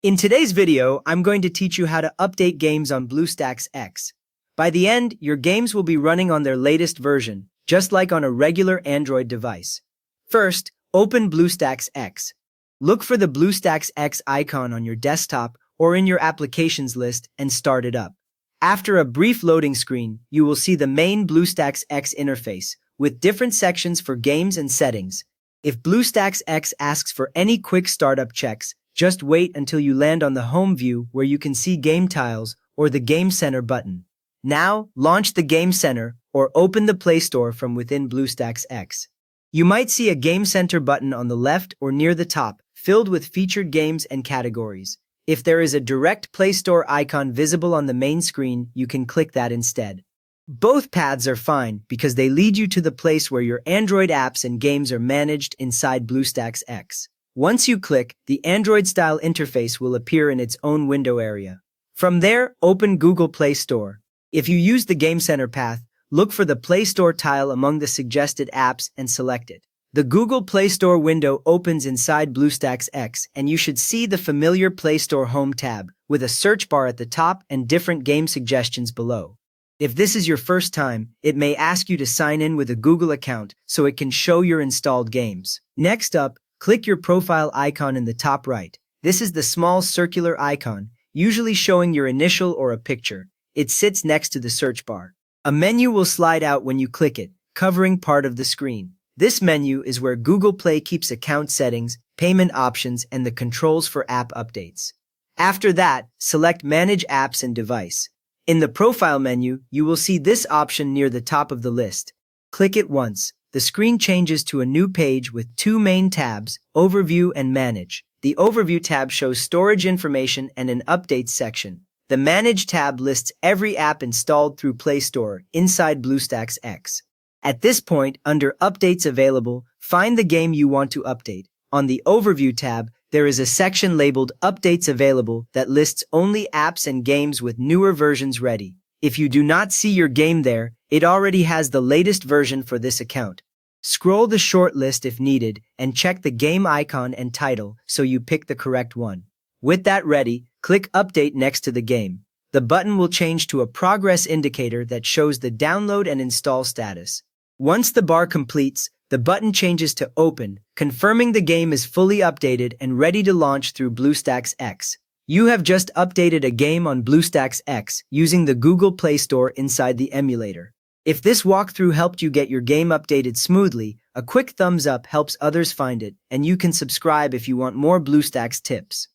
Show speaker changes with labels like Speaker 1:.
Speaker 1: In today's video, I'm going to teach you how to update games on Bluestacks X. By the end, your games will be running on their latest version, just like on a regular Android device. First, open Bluestacks X. Look for the Bluestacks X icon on your desktop or in your applications list and start it up. After a brief loading screen, you will see the main Bluestacks X interface, with different sections for games and settings. If Bluestacks X asks for any quick startup checks, just wait until you land on the home view where you can see Game Tiles or the Game Center button. Now, launch the Game Center or open the Play Store from within Bluestacks X. You might see a Game Center button on the left or near the top, filled with featured games and categories. If there is a direct Play Store icon visible on the main screen, you can click that instead. Both paths are fine because they lead you to the place where your Android apps and games are managed inside Bluestacks X. Once you click, the Android-style interface will appear in its own window area. From there, open Google Play Store. If you use the Game Center path, look for the Play Store tile among the suggested apps and select it. The Google Play Store window opens inside Bluestacks X, and you should see the familiar Play Store Home tab, with a search bar at the top and different game suggestions below. If this is your first time, it may ask you to sign in with a Google account so it can show your installed games. Next up, click your profile icon in the top right. This is the small circular icon, usually showing your initial or a picture. It sits next to the search bar. A menu will slide out when you click it, covering part of the screen. This menu is where Google Play keeps account settings, payment options, and the controls for app updates. After that, select Manage Apps and Device. In the Profile menu, you will see this option near the top of the list. Click it once. The screen changes to a new page with two main tabs, Overview and Manage. The Overview tab shows storage information and an Updates section. The Manage tab lists every app installed through Play Store inside Bluestacks X. At this point, under Updates Available, find the game you want to update. On the Overview tab, there is a section labeled Updates Available that lists only apps and games with newer versions ready. If you do not see your game there, it already has the latest version for this account. Scroll the short list if needed and check the game icon and title so you pick the correct one. With that ready, click Update next to the game. The button will change to a progress indicator that shows the download and install status. Once the bar completes, the button changes to Open, confirming the game is fully updated and ready to launch through Bluestacks X. You have just updated a game on Bluestacks X using the Google Play Store inside the emulator. If this walkthrough helped you get your game updated smoothly, a quick thumbs up helps others find it, and you can subscribe if you want more Bluestacks tips.